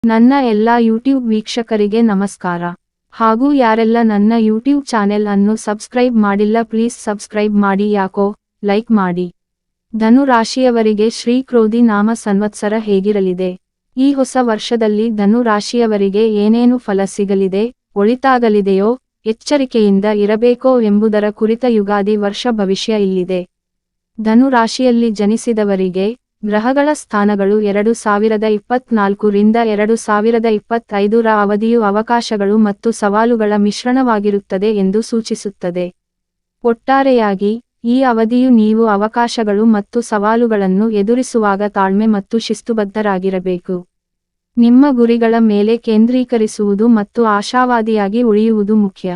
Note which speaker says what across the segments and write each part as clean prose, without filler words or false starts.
Speaker 1: ನನ್ನ ಎಲ್ಲಾ ಯೂಟ್ಯೂಬ್ ವೀಕ್ಷಕರಿಗೆ ನಮಸ್ಕಾರ. ಹಾಗೂ ಯಾರೆಲ್ಲ ನನ್ನ ಯೂಟ್ಯೂಬ್ ಚಾನೆಲ್ ಅನ್ನು ಸಬ್ಸ್ಕ್ರೈಬ್ ಮಾಡಿಲ್ಲ ಪ್ಲೀಸ್ ಸಬ್ಸ್ಕ್ರೈಬ್ ಮಾಡಿ ಯಾಕೋ ಲೈಕ್ ಮಾಡಿ. ಧನು ರಾಶಿಯವರಿಗೆ ಶ್ರೀ ಕ್ರೋಧಿ ನಾಮ ಸಂವತ್ಸರ ಹೇಗಿರಲಿದೆ? ಈ ಹೊಸ ವರ್ಷದಲ್ಲಿ ಧನು ರಾಶಿಯವರಿಗೆ ಏನೇನು ಫಲ ಸಿಗಲಿದೆ, ಒಳಿತಾಗಲಿದೆಯೋ, ಎಚ್ಚರಿಕೆಯಿಂದ ಇರಬೇಕೋ ಎಂಬುದರ ಕುರಿತ ಯುಗಾದಿ ವರ್ಷ ಭವಿಷ್ಯ ಇಲ್ಲಿದೆ. ಧನು ರಾಶಿಯಲ್ಲಿ ಜನಿಸಿದವರಿಗೆ ಗ್ರಹಗಳ ಸ್ಥಾನಗಳು 2024 ರಿಂದ 2025 ರ ಅವಧಿಯು ಅವಕಾಶಗಳು ಮತ್ತು ಸವಾಲುಗಳ ಮಿಶ್ರಣವಾಗಿರುತ್ತದೆ ಎಂದು ಸೂಚಿಸುತ್ತದೆ. ಒಟ್ಟಾರೆಯಾಗಿ ಈ ಅವಧಿಯು ನೀವು ಅವಕಾಶಗಳು ಮತ್ತು ಸವಾಲುಗಳನ್ನು ಎದುರಿಸುವಾಗ ತಾಳ್ಮೆ ಮತ್ತು ಶಿಸ್ತುಬದ್ಧರಾಗಿರಬೇಕು. ನಿಮ್ಮ ಗುರಿಗಳ ಮೇಲೆ ಕೇಂದ್ರೀಕರಿಸುವುದು ಮತ್ತು ಆಶಾವಾದಿಯಾಗಿ ಉಳಿಯುವುದು ಮುಖ್ಯ.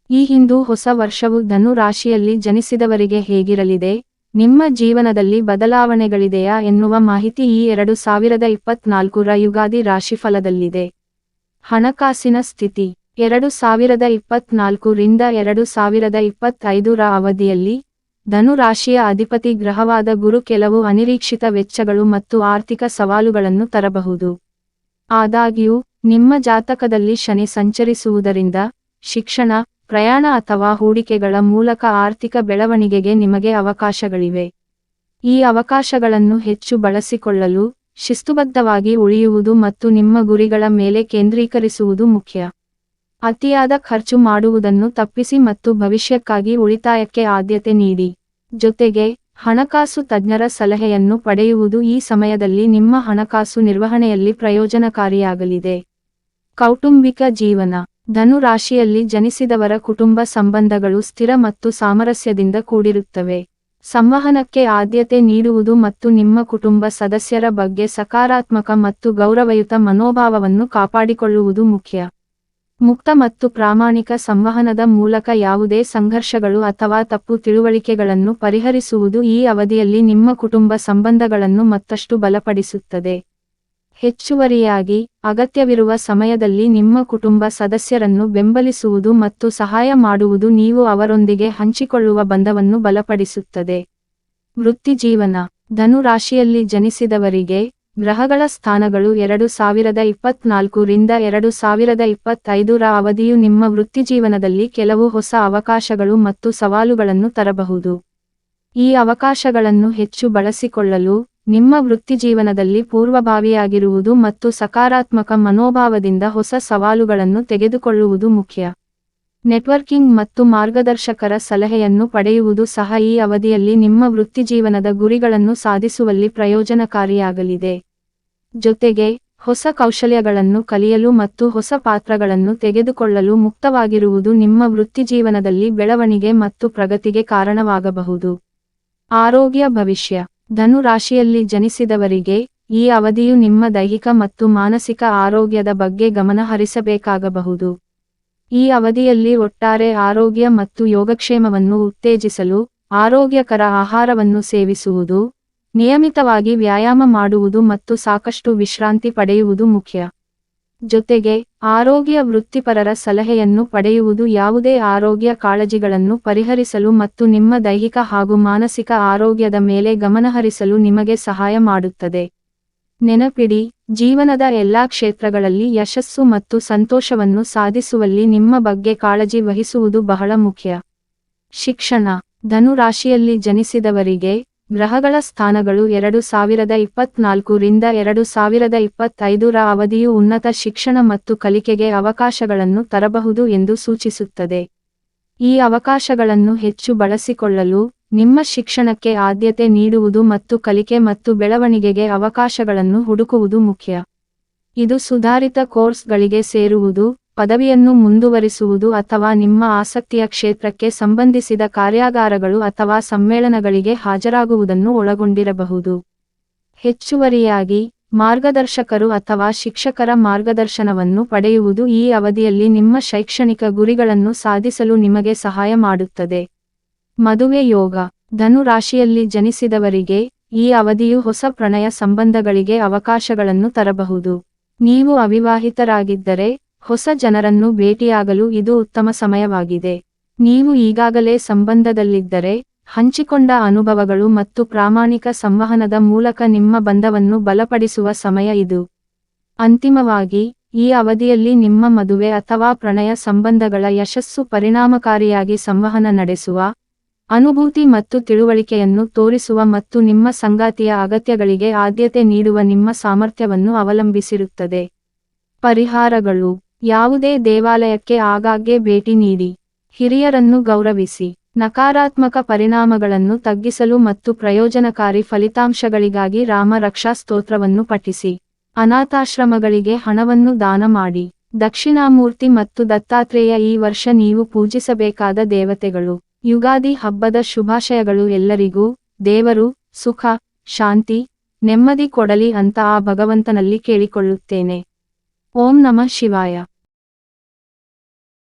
Speaker 1: ಈ ಹಿಂದೂ ಹೊಸ ವರ್ಷವು ಧನು ರಾಶಿಯಲ್ಲಿ ಜನಿಸಿದವರಿಗೆ ಹೇಗಿರಲಿದೆ, ನಿಮ್ಮ ಜೀವನದಲ್ಲಿ ಬದಲಾವಣೆಗಳಿದೆಯಾ ಎನ್ನುವ ಮಾಹಿತಿ ಈ 2024 ರ ಯುಗಾದಿ ರಾಶಿಫಲದಲ್ಲಿದೆ. ಹಣಕಾಸಿನ ಸ್ಥಿತಿ 2024 ರಿಂದ 2025 ರ ಅವಧಿಯಲ್ಲಿ ಧನು ರಾಶಿಯ ಅಧಿಪತಿ ಗ್ರಹವಾದ ಗುರು ಕೆಲವು ಅನಿರೀಕ್ಷಿತ ವೆಚ್ಚಗಳು ಮತ್ತು ಆರ್ಥಿಕ ಸವಾಲುಗಳನ್ನು ತರಬಹುದು. ಆದಾಗ್ಯೂ ನಿಮ್ಮ ಜಾತಕದಲ್ಲಿ ಶನಿ ಸಂಚರಿಸುವುದರಿಂದ ಶಿಕ್ಷಣ, ಪ್ರಯಾಣ ಅಥವಾ ಹೂಡಿಕೆಗಳ ಮೂಲಕ ಆರ್ಥಿಕ ಬೆಳವಣಿಗೆಗೆ ನಿಮಗೆ ಅವಕಾಶಗಳಿವೆ. ಈ ಅವಕಾಶಗಳನ್ನು ಹೆಚ್ಚು ಬಳಸಿಕೊಳ್ಳಲು ಶಿಸ್ತುಬದ್ಧವಾಗಿ ಉಳಿಯುವುದು ಮತ್ತು ನಿಮ್ಮ ಗುರಿಗಳ ಮೇಲೆ ಕೇಂದ್ರೀಕರಿಸುವುದು ಮುಖ್ಯ. ಅತಿಯಾದ ಖರ್ಚು ಮಾಡುವುದನ್ನು ತಪ್ಪಿಸಿ ಮತ್ತು ಭವಿಷ್ಯಕ್ಕಾಗಿ ಉಳಿತಾಯಕ್ಕೆ ಆದ್ಯತೆ ನೀಡಿ. ಜೊತೆಗೆ ಹಣಕಾಸು ತಜ್ಞರ ಸಲಹೆಯನ್ನು ಪಡೆಯುವುದು ಈ ಸಮಯದಲ್ಲಿ ನಿಮ್ಮ ಹಣಕಾಸು ನಿರ್ವಹಣೆಯಲ್ಲಿ ಪ್ರಯೋಜನಕಾರಿಯಾಗಲಿದೆ. ಕೌಟುಂಬಿಕ ಜೀವನ ಧನು ರಾಶಿಯಲ್ಲಿ ಜನಿಸಿದವರ ಕುಟುಂಬ ಸಂಬಂಧಗಳು ಸ್ಥಿರ ಮತ್ತು ಸಾಮರಸ್ಯದಿಂದ ಕೂಡಿರುತ್ತವೆ. ಸಂವಹನಕ್ಕೆ ಆದ್ಯತೆ ನೀಡುವುದು ಮತ್ತು ನಿಮ್ಮ ಕುಟುಂಬ ಸದಸ್ಯರ ಬಗ್ಗೆ ಸಕಾರಾತ್ಮಕ ಮತ್ತು ಗೌರವಯುತ ಮನೋಭಾವವನ್ನು ಕಾಪಾಡಿಕೊಳ್ಳುವುದು ಮುಖ್ಯ. ಮುಕ್ತ ಮತ್ತು ಪ್ರಾಮಾಣಿಕ ಸಂವಹನದ ಮೂಲಕ ಯಾವುದೇ ಸಂಘರ್ಷಗಳು ಅಥವಾ ತಪ್ಪು ತಿಳುವಳಿಕೆಗಳನ್ನು ಪರಿಹರಿಸುವುದು ಈ ಅವಧಿಯಲ್ಲಿ ನಿಮ್ಮ ಕುಟುಂಬ ಸಂಬಂಧಗಳನ್ನು ಮತ್ತಷ್ಟು ಬಲಪಡಿಸುತ್ತದೆ. ಹೆಚ್ಚುವರಿಯಾಗಿ ಅಗತ್ಯವಿರುವ ಸಮಯದಲ್ಲಿ ನಿಮ್ಮ ಕುಟುಂಬ ಸದಸ್ಯರನ್ನು ಬೆಂಬಲಿಸುವುದು ಮತ್ತು ಸಹಾಯ ಮಾಡುವುದು ನೀವು ಅವರೊಂದಿಗೆ ಹಂಚಿಕೊಳ್ಳುವ ಬಂಧವನ್ನು ಬಲಪಡಿಸುತ್ತದೆ. ವೃತ್ತಿಜೀವನ ಧನು ರಾಶಿಯಲ್ಲಿ ಜನಿಸಿದವರಿಗೆ ಗ್ರಹಗಳ ಸ್ಥಾನಗಳು 2024 ರಿಂದ 2025 ರ ಅವಧಿಯು ನಿಮ್ಮ ವೃತ್ತಿಜೀವನದಲ್ಲಿ ಕೆಲವು ಹೊಸ ಅವಕಾಶಗಳು ಮತ್ತು ಸವಾಲುಗಳನ್ನು ತರಬಹುದು. ಈ ಅವಕಾಶಗಳನ್ನು ಹೆಚ್ಚು ಬಳಸಿಕೊಳ್ಳಲು ನಿಮ್ಮ ವೃತ್ತಿಜೀವನದಲ್ಲಿ ಪೂರ್ವಭಾವಿಯಾಗಿರುವುದು ಮತ್ತು ಸಕಾರಾತ್ಮಕ ಮನೋಭಾವದಿಂದ ಹೊಸ ಸವಾಲುಗಳನ್ನು ತೆಗೆದುಕೊಳ್ಳುವುದು ಮುಖ್ಯ. ನೆಟ್ವರ್ಕಿಂಗ್ ಮತ್ತು ಮಾರ್ಗದರ್ಶಕರ ಸಲಹೆಯನ್ನು ಪಡೆಯುವುದು ಸಹ ಈ ಅವಧಿಯಲ್ಲಿ ನಿಮ್ಮ ವೃತ್ತಿಜೀವನದ ಗುರಿಗಳನ್ನು ಸಾಧಿಸುವಲ್ಲಿ ಪ್ರಯೋಜನಕಾರಿಯಾಗಲಿದೆ. ಜೊತೆಗೆ ಹೊಸ ಕೌಶಲ್ಯಗಳನ್ನು ಕಲಿಯಲು ಮತ್ತು ಹೊಸ ಪಾತ್ರಗಳನ್ನು ತೆಗೆದುಕೊಳ್ಳಲು ಮುಕ್ತವಾಗಿರುವುದು ನಿಮ್ಮ ವೃತ್ತಿಜೀವನದಲ್ಲಿ ಬೆಳವಣಿಗೆ ಮತ್ತು ಪ್ರಗತಿಗೆ ಕಾರಣವಾಗಬಹುದು. ಆರೋಗ್ಯ ಭವಿಷ್ಯ ಧನು ರಾಶಿಯಲ್ಲಿ ಜನಿಸಿದವರಿಗೆ ಈ ಅವಧಿಯು ನಿಮ್ಮ ದೈಹಿಕ ಮತ್ತು ಮಾನಸಿಕ ಆರೋಗ್ಯದ ಬಗ್ಗೆ ಗಮನ ಹರಿಸಬೇಕಾಗಬಹುದು. ಈ ಅವಧಿಯಲ್ಲಿ ಒಟ್ಟಾರೆ ಆರೋಗ್ಯ ಮತ್ತು ಯೋಗಕ್ಷೇಮವನ್ನು ಉತ್ತೇಜಿಸಲು ಆರೋಗ್ಯಕರ ಆಹಾರವನ್ನು ಸೇವಿಸುವುದು, ನಿಯಮಿತವಾಗಿ ವ್ಯಾಯಾಮ ಮಾಡುವುದು ಮತ್ತು ಸಾಕಷ್ಟು ವಿಶ್ರಾಂತಿ ಪಡೆಯುವುದು ಮುಖ್ಯ. ಜೊತೆಗೆ ಆರೋಗ್ಯ ವೃತ್ತಿಪರರ ಸಲಹೆಯನ್ನು ಪಡೆಯುವುದು ಯಾವುದೇ ಆರೋಗ್ಯ ಕಾಳಜಿಗಳನ್ನು ಪರಿಹರಿಸಲು ಮತ್ತು ನಿಮ್ಮ ದೈಹಿಕ ಹಾಗೂ ಮಾನಸಿಕ ಆರೋಗ್ಯದ ಮೇಲೆ ಗಮನಹರಿಸಲು ನಿಮಗೆ ಸಹಾಯ ಮಾಡುತ್ತದೆ. ನೆನಪಿಡಿ, ಜೀವನದ ಎಲ್ಲಾ ಕ್ಷೇತ್ರಗಳಲ್ಲಿ ಯಶಸ್ಸು ಮತ್ತು ಸಂತೋಷವನ್ನು ಸಾಧಿಸುವಲ್ಲಿ ನಿಮ್ಮ ಬಗ್ಗೆ ಕಾಳಜಿ ವಹಿಸುವುದು ಬಹಳ ಮುಖ್ಯ. ಶಿಕ್ಷಣ ಧನು ರಾಶಿಯಲ್ಲಿ ಜನಿಸಿದವರಿಗೆ ಗ್ರಹಗಳ ಸ್ಥಾನಗಳು 2024 ರಿಂದ 2025 ರ ಅವಧಿಯು ಉನ್ನತ ಶಿಕ್ಷಣ ಮತ್ತು ಕಲಿಕೆಗೆ ಅವಕಾಶಗಳನ್ನು ತರಬಹುದು ಎಂದು ಸೂಚಿಸುತ್ತದೆ. ಈ ಅವಕಾಶಗಳನ್ನು ಹೆಚ್ಚು ಬಳಸಿಕೊಳ್ಳಲು ನಿಮ್ಮ ಶಿಕ್ಷಣಕ್ಕೆ ಆದ್ಯತೆ ನೀಡುವುದು ಮತ್ತು ಕಲಿಕೆ ಮತ್ತು ಬೆಳವಣಿಗೆಗೆ ಅವಕಾಶಗಳನ್ನು ಹುಡುಕುವುದು ಮುಖ್ಯ. ಇದು ಸುಧಾರಿತ ಕೋರ್ಸ್ಗಳಿಗೆ ಸೇರುವುದು, ಪದವಿಯನ್ನು ಮುಂದುವರಿಸುವುದು ಅಥವಾ ನಿಮ್ಮ ಆಸಕ್ತಿಯ ಕ್ಷೇತ್ರಕ್ಕೆ ಸಂಬಂಧಿಸಿದ ಕಾರ್ಯಾಗಾರಗಳು ಅಥವಾ ಸಮ್ಮೇಳನಗಳಿಗೆ ಹಾಜರಾಗುವುದನ್ನು ಒಳಗೊಂಡಿರಬಹುದು. ಹೆಚ್ಚುವರಿಯಾಗಿ ಮಾರ್ಗದರ್ಶಕರು ಅಥವಾ ಶಿಕ್ಷಕರ ಮಾರ್ಗದರ್ಶನವನ್ನು ಪಡೆಯುವುದು ಈ ಅವಧಿಯಲ್ಲಿ ನಿಮ್ಮ ಶೈಕ್ಷಣಿಕ ಗುರಿಗಳನ್ನು ಸಾಧಿಸಲು ನಿಮಗೆ ಸಹಾಯ ಮಾಡುತ್ತದೆ. ಮದುವೆ ಯೋಗ ಧನು ರಾಶಿಯಲ್ಲಿ ಜನಿಸಿದವರಿಗೆ ಈ ಅವಧಿಯು ಹೊಸ ಪ್ರಣಯ ಸಂಬಂಧಗಳಿಗೆ ಅವಕಾಶಗಳನ್ನು ತರಬಹುದು. ನೀವು ಅವಿವಾಹಿತರಾಗಿದ್ದರೆ ಹೊಸ ಜನರನ್ನು ಭೇಟಿಯಾಗಲು ಇದು ಉತ್ತಮ ಸಮಯವಾಗಿದೆ. ನೀವು ಈಗಾಗಲೇ ಸಂಬಂಧದಲ್ಲಿದ್ದರೆ ಹಂಚಿಕೊಂಡ ಅನುಭವಗಳು ಮತ್ತು ಪ್ರಾಮಾಣಿಕ ಸಂವಹನದ ಮೂಲಕ ನಿಮ್ಮ ಬಂಧವನ್ನು ಬಲಪಡಿಸುವ ಸಮಯ ಇದು. ಅಂತಿಮವಾಗಿ, ಈ ಅವಧಿಯಲ್ಲಿ ನಿಮ್ಮ ಮದುವೆ ಅಥವಾ ಪ್ರಣಯ ಸಂಬಂಧಗಳ ಯಶಸ್ಸು ಪರಿಣಾಮಕಾರಿಯಾಗಿ ಸಂವಹನ ನಡೆಸುವ, ಅನುಭೂತಿ ಮತ್ತು ತಿಳುವಳಿಕೆಯನ್ನು ತೋರಿಸುವ ಮತ್ತು ನಿಮ್ಮ ಸಂಗಾತಿಯ ಅಗತ್ಯಗಳಿಗೆ ಆದ್ಯತೆ ನೀಡುವ ನಿಮ್ಮ ಸಾಮರ್ಥ್ಯವನ್ನು ಅವಲಂಬಿಸಿರುತ್ತದೆ. ಪರಿಹಾರಗಳು: ಯಾವುದೇ ದೇವಾಲಯಕ್ಕೆ ಆಗಾಗ್ಗೆ ಭೇಟಿ ನೀಡಿ. ಹಿರಿಯರನ್ನು ಗೌರವಿಸಿ. ನಕಾರಾತ್ಮಕ ಪರಿಣಾಮಗಳನ್ನು ತಗ್ಗಿಸಲು ಮತ್ತು ಪ್ರಯೋಜನಕಾರಿ ಫಲಿತಾಂಶಗಳಿಗಾಗಿ ರಾಮ ರಕ್ಷಾ ಸ್ತೋತ್ರವನ್ನು ಪಠಿಸಿ. ಅನಾಥಾಶ್ರಮಗಳಿಗೆ ಹಣವನ್ನು ದಾನ ಮಾಡಿ. ದಕ್ಷಿಣಾಮೂರ್ತಿ ಮತ್ತು ದತ್ತಾತ್ರೇಯ ಈ ವರ್ಷ ನೀವು ಪೂಜಿಸಬೇಕಾದ ದೇವತೆಗಳು. ಯುಗಾದಿ ಹಬ್ಬದ ಶುಭಾಶಯಗಳು ಎಲ್ಲರಿಗೂ. ದೇವರು ಸುಖ, ಶಾಂತಿ, ನೆಮ್ಮದಿ ಕೊಡಲಿ ಅಂತ ಆ ಭಗವಂತನಲ್ಲಿ ಕೇಳಿಕೊಳ್ಳುತ್ತೇನೆ. ಓಂ ನಮಃ ಶಿವಾಯ.